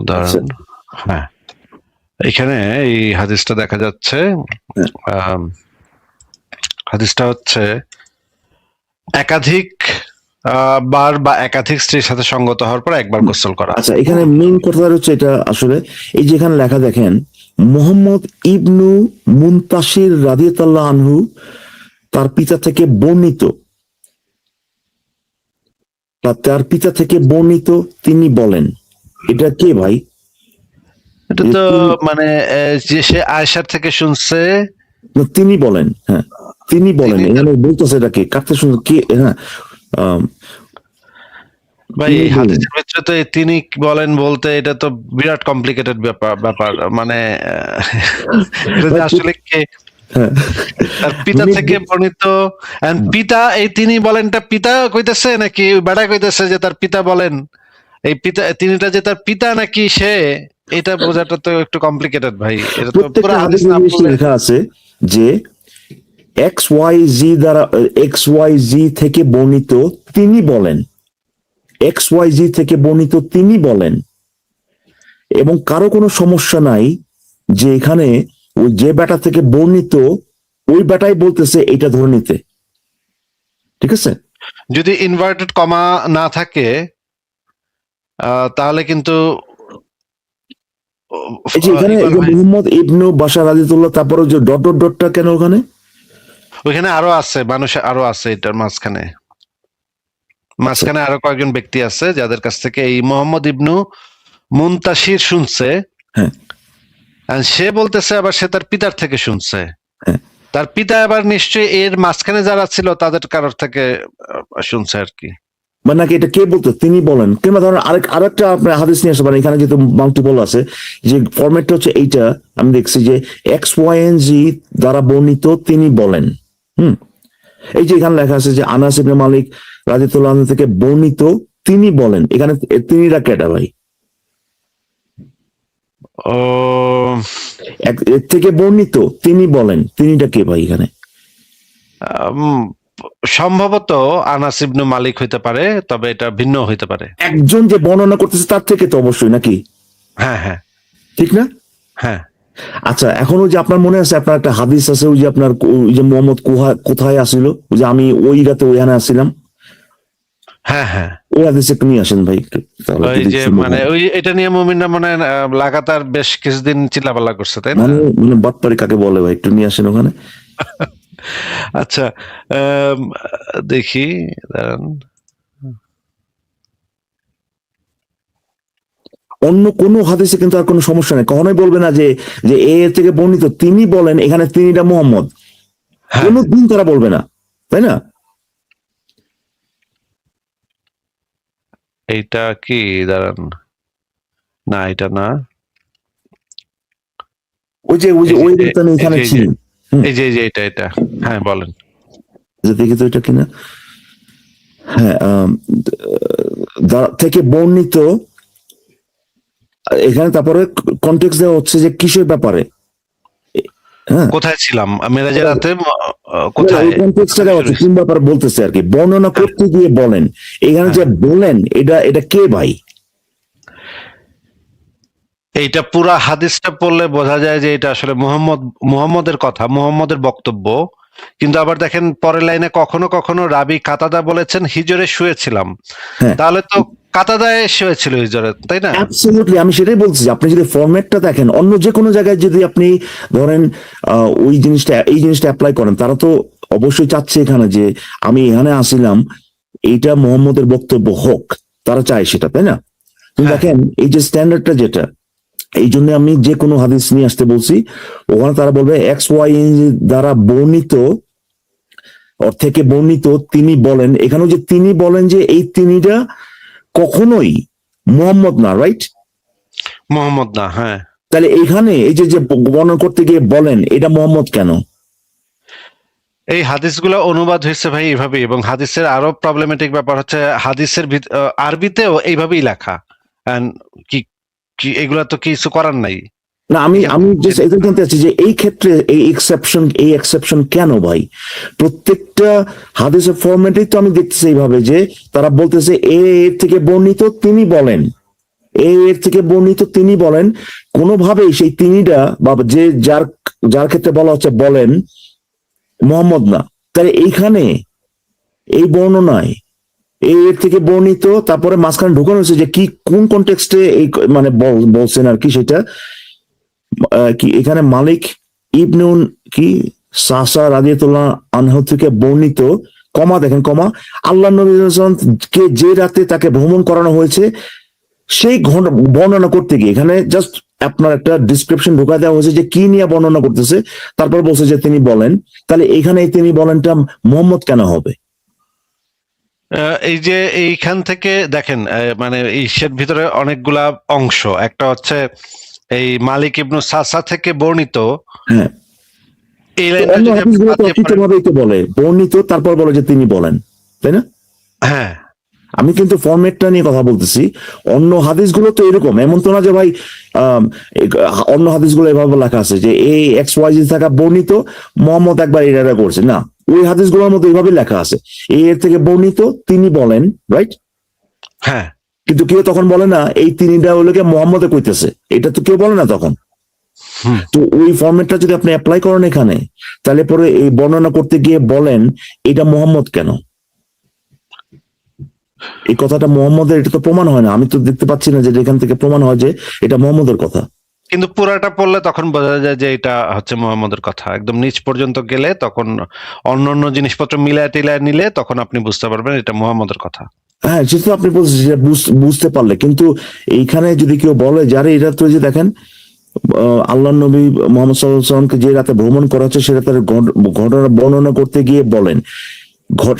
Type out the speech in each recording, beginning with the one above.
দাঁড়ান, হ্যাঁ এখানে এই হাদিসটা দেখা যাচ্ছে। হাদিসটা হচ্ছে একাধিক বার বা একাধিক স্ত্রীর সাথে সঙ্গত হওয়ার পর একবার গোসল করা। আচ্ছা, এখানে মেইন কথা হচ্ছে এটা আসলে এই যে এখানে লেখা দেখেন, মুহাম্মদ ইবনু মুনতাসির রাদিয়াল্লাহু আনহু তার পিতা থেকে বর্ণিত, তার পিতা থেকে বর্ণিত তিনি বলেন। এটা কে ভাই? এটা তো মানে যে সে আয়েশার থেকে শুনছে। তিনি বলেন, হ্যাঁ তিনি বলেন। এখানে বলতেছে এটা কে, কাটতে শুনছে কে? হ্যাঁ ভাই হাদিসের ভিতরে তো তিনি বলেন বলতে এটা তো বিরাট কমপ্লিকেটেড ব্যাপার মানে এটা আসলে কে তার পিতা থেকে বর্ণিত, পিতা এই তিনি বলেনটা পিতা কইতেছে নাকি বেড়া কইতেছে যে তার পিতা বলেন, এই পিতা তিনিটা যে তার পিতা নাকি সে, এটা বোঝাটা তো একটু কমপ্লিকেটেড ভাই। এটা তো পুরো হাদিস না পড়লে লেখা আছে যে এক্স ওয়াই জি দ্বারা এক্স ওয়াই জি থেকে বর্ণিত তিনি বলেন, এক্স ওয়াই জি থেকে বর্ণিত তিনি বলেন, এবং কারো কোনো সমস্যা নাই যে এখানে ওই যে বেটা থেকে বর্ণিত ওই বেটাই বলতেছে এটা ধরে নিতে, ঠিক আছে? যদি ইনভার্টেড কমা না থাকে তাহলে কিন্তু এখানে মুহাম্মদ ইবনু বাশার রাদিয়াল্লাহু, তারপরে যে ডট ডট ডটটা কেন ওখানে? ওইখানে আরো আছে, মানুষ আরো আছে এটার মাঝখানে আরো কয়েকজন ব্যক্তি আছে যাদের কাছ থেকে এই মোহাম্মদ ইবনু মুনতাসির শুনছে। হ্যাঁ, সে বলতেছে আবার সে তার পিতার থেকে শুনছে। তার পিতা আবার নিশ্চয়ই এর মাঝখানে যারা ছিল তাদের কারোর থেকে শুনছে আর কি। মানে নাকি এটা কে বলতো তিনি বলেন, কিংবা ধরেন আরেকটা আপনার হাদিস নিয়ে আসতে পারেন। এখানে যেহেতু মাল্টিপল আছে, যে ফরম্যাটটা হচ্ছে এইটা, আমি দেখছি যে এক্স ওয়াই এন জি দ্বারা বর্ণিত তিনি বলেন। এই যে এখানে লেখা আছে যে আনাস ইবনে মালিক রাদিয়াল্লাহু আনহু থেকে বর্ণিত তিনি বলেন, এখানে তিনিরা কেটা ভাই? ও এর থেকে বর্ণিত তিনি বলেন, তিনিটা কে ভাই এখানে? সম্ভবত আনাস ইবনে মালিক হইতে পারে, তবে এটা ভিন্ন হইতে পারে। একজন যে বর্ণনা করতেছে তার থেকে তো অবশ্যই, নাকি? হ্যাঁ হ্যাঁ ঠিক না? হ্যাঁ। আচ্ছা, এখন ওই যে আপনার মনে আছে আপনার একটা হাদিস আছে, ওই যে আপনার ওই যে মোহাম্মদ কোথায় আসিল, ওই যে আমি ওই রাতে ওইখানে আসছিলাম, হ্যাঁ হ্যাঁ, ওই হাদিস একটু নিয়ে আসেন ভাই। ওই যে মানে ওই এটা নিয়ে মুমিনরা মনে লাগাতার বেশ কিছুদিন চিল্লাপাল্লা করছে, তাই না? মানে বাটপারি কাকে বলে ভাই, একটু নিয়ে আসেন ওখানে। আচ্ছা দেখি, দাঁড়ান। অন্য কোন হাদিসে কিন্তু আর কোনো সমস্যা নেই, কখনোই বলবে না যে যে এ থেকে বর্ণিত তিনি বলেন, এখানে তিনিটা মোহাম্মদ, কোনদিন তারা বলবে না, তাই না? এইটা কি, দাঁড়ান, না এটা না, ওই যে ওই রাতে এখানে ছিল, এই যে এটা হ্যাঁ বলেন, যে দেখি তো এটা কিনা। হ্যাঁ, থেকে বর্ণিত, এখানে তারপরে কনটেক্সট দেওয়া হচ্ছে যে কিসের ব্যাপারে, কোথায় ছিলাম মেরাজের রাতে, কোথায় কোন ব্যাপারে বলতেছে আর কি, বর্ণনা করতে গিয়ে বলেন। এখানে যে বলেন এটা কে ভাই? এইটা পুরা হাদিসটা পড়লে বোঝা যায় যে এটা আসলে মুহাম্মদের কথা, মুহাম্মদের বক্তব্য। কিন্তু আবার দেখেন পরের লাইনে কখনো কখনো রাবি কাতাদা বলেছেন হিজরে শুয়েছিলাম, তাহলে তো কাতাদায় শুয়েছিল হিজরে, তাই না? অ্যাবসলিউটলি, আমি সেটাই বলছি। আপনি যদি ফরম্যাটটা দেখেন, অন্য যে কোনো জায়গায় যদি আপনি ধরেন ওই জিনিসটা এই জিনিসটা অ্যাপ্লাই করেন, তারা তো অবশ্যই চাচ্ছে এখানে যে আমি এখানে আসিলাম, এইটা মোহাম্মদের বক্তব্য হোক, তারা চায় সেটা, তাই না? কিন্তু দেখেন এই যে স্ট্যান্ডার্ডটা যেটা, এই জন্য আমি যে কোনো হাদিস নিয়ে আসতে বলছি, ওখানে তারা বলবে এক্স ওয়াই দ্বারা বর্ণিত থেকে বর্ণিত তিনি বলেন। এখানেও যে তিনি বলেন, যে এই তিনিটা কখনোই মোহাম্মদ না, রাইট? মোহাম্মদ না, হ্যাঁ। তাহলে এখানে এই যে বর্ণনা করতে গিয়ে বলেন, এটা মোহাম্মদ কেন? এই হাদিসগুলো অনুবাদ হয়েছে ভাই এইভাবে, এবং হাদিসের আরো প্রবলেমেটিক ব্যাপার হচ্ছে হাদিসের আরবিতেও এইভাবেই লেখা, কি কি এগুলা তো কিছু করার নাই। না, আমি জাস্ট এটা জানতে চাচ্ছি যে এই ক্ষেত্রে এই এক্সেপশন কেন ভাই? প্রত্যেকটা হাদিসের ফরম্যাটেই তো আমি দেখতেছি এইভাবে যে তারা বলতেছে এর থেকে বর্ণিত তিনি বলেন, এর থেকে বর্ণিত তিনি বলেন, কোনোভাবেই সেই তিনিটা বা যে যার যার ক্ষেত্রে বলা হচ্ছে বলেন মোহাম্মদ না। তাহলে এইখানে এই বর্ণনায় এর থেকে বর্ণিত তারপরে মাঝখানে ঢুকানো হচ্ছে যে কি কোন কনটেক্সটে এই মানে বলছেন আর কি সেটা কি এখানে মালিক ইবনুন কি সাসা রাদিয়াতুল্লাহ আনহু থেকে বর্ণিত কমা দেখেন কমা আল্লাহ নবী সাল্লাল্লাহু আলাইহি ওয়াসাল্লাম কে যে রাতে তাকে ভ্রমণ করানো হয়েছে সেই বর্ণনা করতে গিয়ে এখানে জাস্ট আপনার একটা ডিসক্রিপশন ঢোকা দেওয়া হয়েছে যে কি নিয়ে বর্ণনা করতেছে, তারপর বলছে যে তিনি বলেন। তাহলে এখানে এই তিনি বলেনটা মোহাম্মদ কেন হবে? এই যে এইখান থেকে দেখেন মানে ইসের ভিতরে অনেকগুলা অংশ, একটা হচ্ছে এই মালিক ইবনু সাসা থেকে বর্ণিত, হ্যাঁ, এই তো লাইনটা অন্য যদি আপনি হাদিসগুলো তো বাদ দিয়ে পড়েন, অকৃতভাবেই তো বলে বর্ণিত তারপর বলে যে তিনি বলেন, তাই না? হ্যাঁ আমি কিন্তু ফরম্যাটটা নিয়ে কথা বলতেছি। অন্য হাদিসগুলো তো এরকম, এমন তো না যে ভাই অন্য হাদিসগুলো এভাবে লেখা আছে যে এই এক্স ওয়াই জি থাকা বর্ণিত মোহাম্মদ একবার এটা করছে না, ওই হাদিসগুলোর মধ্যে এইভাবে লেখা আছে এর থেকে বর্ণিত তিনি বলেন, রাইট? হ্যাঁ কিন্তু কেউ তখন বলে না এই তিনিটা হলো গিয়ে মোহাম্মদে কইতেছে, এটা তো কেউ বলে না তখন। হুম। তো ওই ফরম্যাটটা যদি আপনি অ্যাপ্লাই করেন এখানে, তাহলে পরে এই বর্ণনা করতে গিয়ে বলেন এটা মোহাম্মদ কেন? এই কথাটা মোহাম্মদের, এটা তো প্রমাণ হয় না। আমি তো দেখতে পাচ্ছি না যে এখান থেকে প্রমাণ হয় যে এটা মোহাম্মদের কথা। কিন্তু পুরাটা পড়লে তখন বোঝা যায় যে এটা হচ্ছে মোহাম্মদের কথা। একদম নিচ পর্যন্ত গেলে তখন অন্য জিনিসপত্র মিলায় টিলায় নিলে তখন আপনি বুঝতে পারবেন এটা মোহাম্মদের কথা। হ্যাঁ, সেটা আপনি বলছেন যে বুঝতে পারলে, কিন্তু এইখানে যদি কেউ বলে যারে এটা তো যে দেখেন আল্লাহ নবী মোহাম্মদ সাল্লাল্লাহু আলাইহি ওয়াসাল্লামকে যে রাতে ভ্রমণ করা হচ্ছে সে রাতের ঘটনা বর্ণনা করতে গিয়ে বলেন,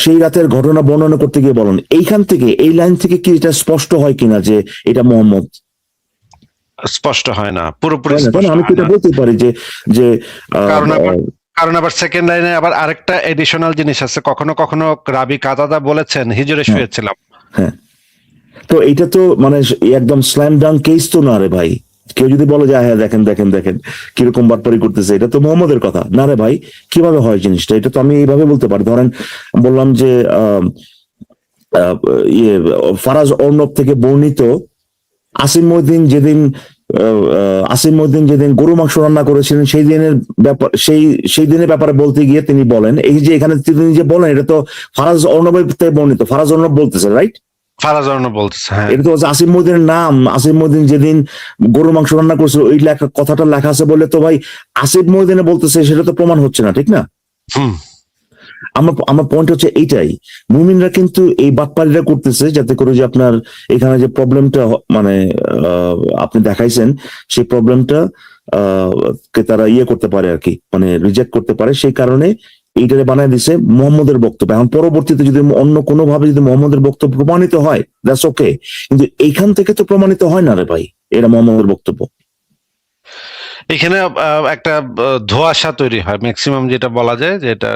সেই রাতের ঘটনা বর্ণনা করতে গিয়ে বলেন, এইখান থেকে এই লাইন থেকে কি এটা স্পষ্ট হয় কিনা যে এটা মোহাম্মদ? স্পষ্ট হয় না, পুরোপুরি হয় না, তাই স্পষ্ট না? আমি তো হয় এটা না। বলতে পারি যে যে কারণ আবার সেকেন্ড লাইনে আবার আরেকটা এডিশনাল জিনিস আছে, কখনো কখনো রাবি কাতাদা বলেছেন হিজরে হ্যাঁ শুয়েছিলাম। হ্যাঁ, তো এটা তো মানে একদম স্ল্যাম ডাউন কেস তো না রে ভাই। কেউ যদি বলে যে হ্যাঁ দেখেন দেখেন দেখেন কিরকম বাটপারি করতেছে, এটা তো মোহাম্মদের কথা না রে ভাই। কিভাবে হয় জিনিসটা? এটা তো আমি এইভাবে বলতে পারি, ধরেন বললাম যে আহ, ইয়ে ফারাজ অর্ণব থেকে বর্ণিত আসিম মহিউদ্দিন যেদিন আসিম মহিউদ্দিন যেদিন গরু মাংস রান্না করেছিলেন সেই দিনের ব্যাপার, সেই দিনের ব্যাপারে বলতে গিয়ে তিনি বলেন, এই যে এখানে তিনি যে বলেন এটা তো ফারাজ অর্ণবের থেকে বর্ণিত, ফারাজ অর্ণব বলতেছে, রাইট? ফারাজ অর্ণব বলতেছে, হ্যাঁ। এটা তো আসিম মহিউদ্দিনের নাম, আসিম মহিউদ্দিন যেদিন গরু মাংস রান্না করেছিল ওই লেখা কথাটা লেখা আছে বলে তো ভাই আসিফ মহিউদ্দিনে বলতেছে, সেটা তো প্রমাণ হচ্ছে না, ঠিক না? হুম। আমার পয়েন্ট হচ্ছে এইটাই, মুমিনরা কিন্তু এই বাটপারিটা করতেছে যাতে করে যে আপনার এখানে যে প্রবলেমটা মানে আপনি দেখাইছেন সেই প্রবলেমটা কে তারা ইয়ে করতে পারে আর কি, মানে রিজেক্ট করতে পারে, সেই কারণে এইটারে বানায় দিছে মোহাম্মদের বক্তব্য। এখন পরবর্তীতে যদি অন্য কোনো ভাবে যদি মোহাম্মদের বক্তব্য প্রমাণিত হয় দ্যাটস ওকে, কিন্তু এইখান থেকে তো প্রমাণিত হয় না রে ভাই এটা মোহাম্মদের বক্তব্য। এখানে একটা ধোঁয়াশা তৈরি হয় ম্যাক্সিমাম, যেটা বলা যায় যে এটা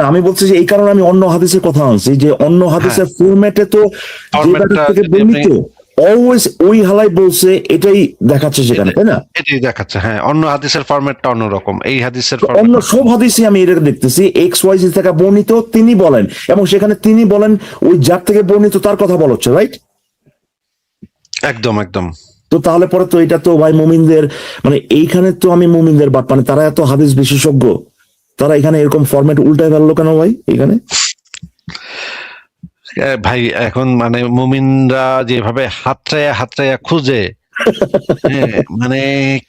আমি বলছি যে এই কারণে আমি অন্য হাদিসের কথা আনছি যে অন্য হাদিসের ফরম্যাটে তো থেকে বর্ণিত অলওয়েজ ওই হালাই বলছে এটাই দেখাচ্ছে সেখানে, তাই না? এটাই দেখাচ্ছে, হ্যাঁ। অন্য হাদিসের ফরম্যাটটা অন্যরকম, এই হাদিসের অন্য সব হাদিসে আমি এটা দেখতেছি এক্স ওয়াই জি থেকে বর্ণিত তিনি বলেন, এবং সেখানে তিনি বলেন ওই যার থেকে বর্ণিত তার কথা বলা হচ্ছে, রাইট? একদম একদম। তো তাহলে পরে তো এটা তো ভাই মুমিনদের মানে এইখানে তো আমি মুমিনদের বাট মানে তারা এত হাদিস বিশেষজ্ঞ, তারা এখানে এরকম ফরম্যাট উল্টায় ফেললো কেন ভাই এখানে? ভাই এখন মানে মুমিনরা যেভাবে হাতড়াইয়া খুঁজে, মানে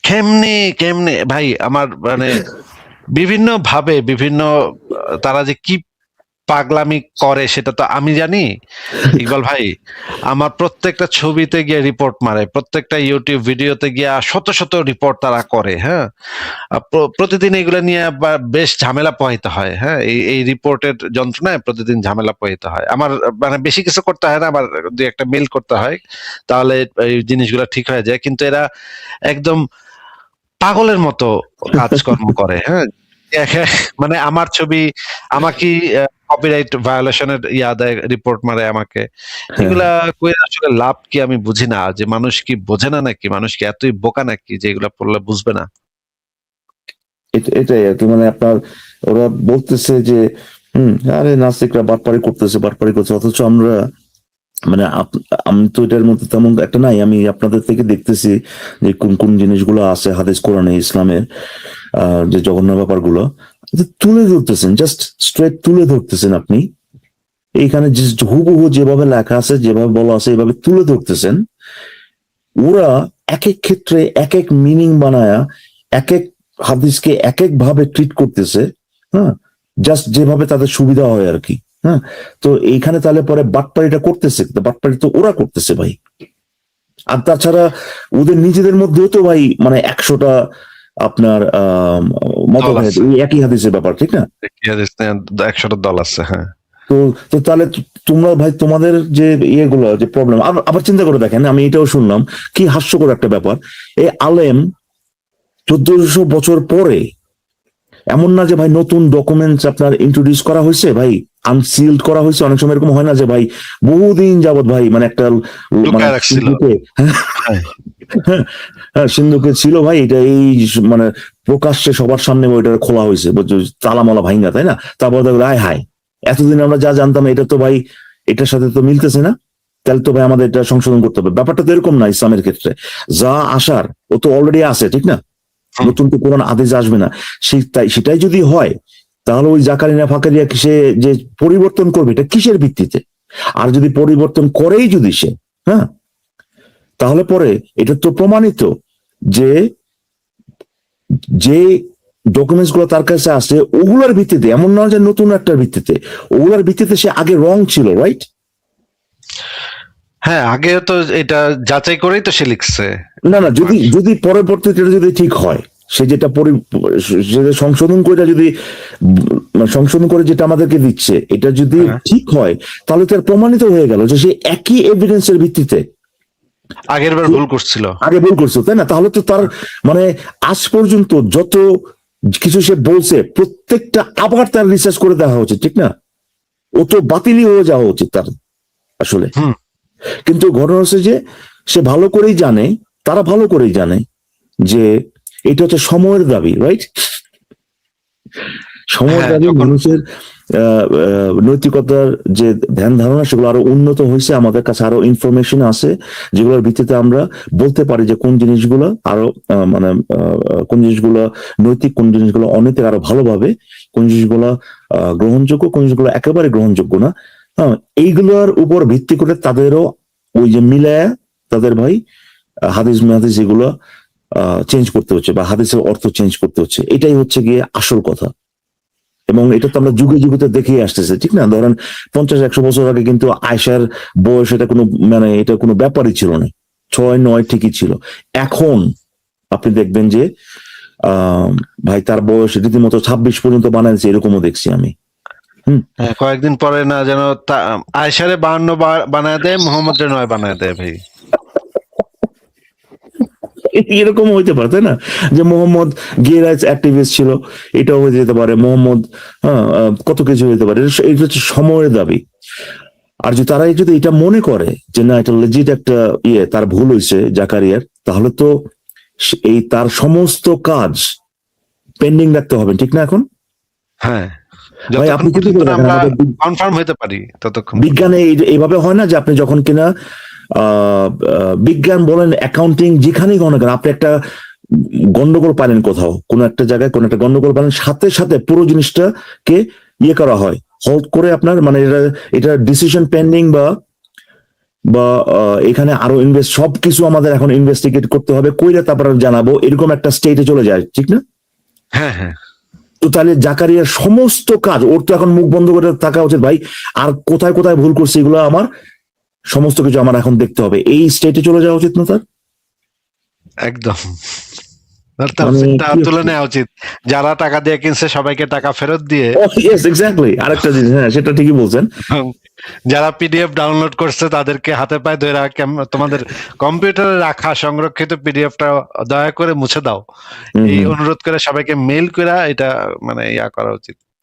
কেমনে কেমনে ভাই আমার মানে বিভিন্ন ভাবে বিভিন্ন তারা যে কি পাগলামি করে সেটা তো আমি জানি। ইকবাল ভাই আমার প্রত্যেকটা ছবিতে গিয়ে রিপোর্ট মারে, প্রত্যেকটা ইউটিউব ভিডিওতে গিয়ে শত শত রিপোর্ট তারা করে, হ্যাঁ। প্রতিদিন এগুলো নিয়ে বেশ ঝামেলা পোহাইতে হয়, হ্যাঁ। এই রিপোর্টের যন্ত্রণায় প্রতিদিন ঝামেলা পোহাইতে হয় আমার, মানে বেশি কিছু করতে হয় না, আবার দুই একটা মেল করতে হয়, তাহলে এই জিনিসগুলো ঠিক হয়ে যায়। কিন্তু এরা একদম পাগলের মতো কাজকর্ম করে, হ্যাঁ। মানে আমার ছবি আমাকে কপিরাইট ভায়োলেশনের ইয়া দেয়, রিপোর্ট মারে আমাকে। এগুলা কইরা আসলে লাভ কি আমি বুঝি না। যে মানুষ কি বোঝে না নাকি? মানুষ কি এতই বোকা নাকি যে এগুলা পড়লে বুঝবে না? এটাই আরকি, মানে আপনার ওরা বলতেছে যে আরে নাস্তিকরা বাটপারি করছে, অথচ আমরা মানে আমি তো এটার মধ্যে তেমন একটা নাই। আমি আপনাদের থেকে দেখতেছি যে কোন কোন জিনিসগুলো আছে হাদিস কোরআনে ইসলামের, যে জঘন্য ব্যাপারগুলো তুলে ধরতেছেন, জাস্ট স্ট্রেট তুলে ধরতেছেন আপনি। এইখানে হুবহু যেভাবে লেখা আছে, যেভাবে বলা আছে, এভাবে তুলে ধরতেছেন। ওরা এক এক ক্ষেত্রে এক এক মিনিং বানায়া এক এক হাদিসকে এক এক ভাবে ট্রিট করতেছে, হ্যাঁ, জাস্ট যেভাবে তাদের সুবিধা হয় আর কি। হ্যাঁ, তো এইখানে তাহলে পরে বাটপাড়িটা করতেছে, বাটপাড়ি তো ওরা করতেছে ভাই। আর তাছাড়া ওদের নিজেদের মধ্যেও তো ভাই মানে 100টা আপনার মতভেদ এই একই হাদিসের ব্যাপার, ঠিক না? 100টা দল আছে, হ্যাঁ। তো তো তাহলে তোমরা ভাই তোমাদের যে ইয়েগুলো যে প্রবলেম, আবার চিন্তা করে দেখেন, আমি এটাও শুনলাম কি হাস্যকর একটা ব্যাপার। এই আলেম 1400 বছর পরে, এমন না যে ভাই নতুন ডকুমেন্টস আপনার ইন্ট্রোডিউস করা হয়েছে ভাই, আনসিল্ড করা হয়েছে। অনেক সময় এরকম হয় না যে ভাই বহুদিন যাবত ভাই মানে একটা মানে সিন্ধুকে ছিল ভাই, এটা এই মানে প্রকাশ্যে সবার সামনে ওইটা খোলা হয়েছে, তালামালা ভাইঙ্গা, তাই না? তারপর দেখো হায় হায়, এতদিন আমরা যা জানতাম এটা তো ভাই এটার সাথে তো মিলতেছে না, তাহলে তো ভাই আমাদের এটা সংশোধন করতে হবে। ব্যাপারটা তো এরকম না ইসলামের ক্ষেত্রে, যা আসার ও তো অলরেডি আছে, ঠিক না? নতুন তো কোরআন আদেশ আসবে না। সেটাই যদি হয় তাহলে ওই জাকারিয়া ফাকারিয়া সে যে পরিবর্তন করবে এটা কিসের ভিত্তিতে? আর যদি পরিবর্তন করেই যদি সে, হ্যাঁ, তাহলে পরে এটা তো প্রমাণিত যে যে ডকুমেন্টস গুলো তার কাছে আছে ওগুলোর ভিত্তিতে, এমন নয় যে নতুন একটা ভিত্তিতে, ওগুলোর ভিত্তিতে সে আগে রং ছিল, রাইট? হ্যাঁ, আগে তো এটা যাচাই করেই তো সে লিখছে। না না, যদি পরবর্তীতে যদি ঠিক হয়, সে যেটা সংশোধন করে যদি সংশোধন করে যেটা আমাদেরকে দিচ্ছে এটা যদি ঠিক হয়, তাহলে তো প্রমাণিত হয়ে গেল যে সে একই এভিডেন্সের ভিত্তিতে আগের বার ভুল করছিল, তাই না? তাহলে তো তার মানে আজ পর্যন্ত যত কিছু সে বলছে প্রত্যেকটা আবার তার রিসার্চ করে দেখা উচিত, ঠিক না? ও তো বাতিলই হয়ে যাওয়া উচিত তার আসলে। কিন্তু ঘটনা হচ্ছে যে সে ভালো করেই জানে, তারা ভালো করেই জানে যে এটা হচ্ছে সময়ের দাবি, রাইট? সময়ের দাবি, মানুষের নৈতিকতার যে ধ্যান ধারণা সেগুলো আরো উন্নত হয়েছে, আমাদের কাছে আরো ইনফরমেশন আছে যেগুলোর ভিত্তিতে আমরা বলতে পারি যে কোন জিনিসগুলো আরো মানে কোন জিনিসগুলো নৈতিক, কোন জিনিসগুলো অনৈতিক, আরো ভালোভাবে কোন জিনিসগুলো গ্রহণযোগ্য, কোন জিনিসগুলো একেবারে গ্রহণযোগ্য না। হ্যাঁ, এইগুলোর উপর ভিত্তি করে তাদেরও ওই যে মিলায়া তাদের ভাই হাদিস মাহাদিস এগুলো চেঞ্জ করতে হচ্ছে বা হাদিসের অর্থ চেঞ্জ করতে হচ্ছে। এটাই হচ্ছে গিয়ে আসল কথা, এবং এটা তো আমরা যুগে যুগে দেখেই আসতেছে, ঠিক না? ধরেন 50-100 বছর আগে কিন্তু আয়েশার বয়স এটা কোনো মানে এটা কোনো ব্যাপারই ছিল না, 6-9 ঠিকই ছিল। এখন আপনি দেখবেন যে ভাই তার বয়স রীতিমতো 26 পর্যন্ত বানাইছে, এরকমও দেখছি আমি। কয়েকদিন পরে না যেন আয়েশারে 52 বানায় দেয়, মোহাম্মদ 9 বানায় দেয় ভাই। এরকম হইতে পারে, তাই না? যে মোহাম্মদ গে রাইটস অ্যাক্টিভিস্ট ছিল, এটাও হয়ে যেতে পারে। মোহাম্মদ কত কিছু হইতে পারে, এটা হচ্ছে সময়ের দাবি। আর যদি তারা যদি এটা মনে করে যে না এটা লেজিট একটা ইয়ে, তার ভুল হয়েছে জাকারিয়ার, তাহলে তো এই তার সমস্ত কাজ পেন্ডিং রাখতে হবে, ঠিক না? এখন হ্যাঁ, ভাই আপনি কি কনফার্ম হতে পারি ততক্ষণ বিজ্ঞানে এইভাবে হয় না যে আপনি যখন কিনা বিজ্ঞান বলেন, অ্যাকাউন্টিং, যেখানেই গণ করেন, আপনি একটা গন্ডগোল পাইলেন কোথাও, কোনো একটা জায়গায় কোনো একটা গন্ডগোল পাইলেন, সাথে সাথে পুরো জিনিসটাকে ইয়ে করা হয়, হল্ড করে আপনার মানে এটা ডিসিশন পেন্ডিং বা এখানে আরো সবকিছু আমাদের এখন ইনভেস্টিগেট করতে হবে, কইলে তারপর জানাবো, এরকম একটা স্টেটে চলে যায়, ঠিক না? হ্যাঁ হ্যাঁ। তো তাহলে জাকারিয়ার সমস্ত কাজ, ওর তো এখন মুখ বন্ধ করে থাকা উচিত ভাই, আর কোথায় কোথায় ভুল করছে এগুলো আমার সমস্ত কিছু আমার এখন দেখতে হবে, এই স্টেটে চলে যাওয়া উচিত না তার? একদম তুলে নেওয়া উচিত, যারা টাকা দিয়ে কিনছে সবাইকে টাকা ফেরত দিয়ে। এক্স্যাক্টলি, আরেকটা জিনিস, হ্যাঁ সেটা ঠিকই বলছেন। যারা পিডিএফ ডাউনলোড করছে তাদেরকে হাতে পায়ে ধরে তোমাদের কম্পিউটারে রাখা সংরক্ষিত পিডিএফটা দয়া করে মুছে দাও, এই অনুরোধ করে সবাইকে মেইল করে এটা মানে ইয়া করা উচিত।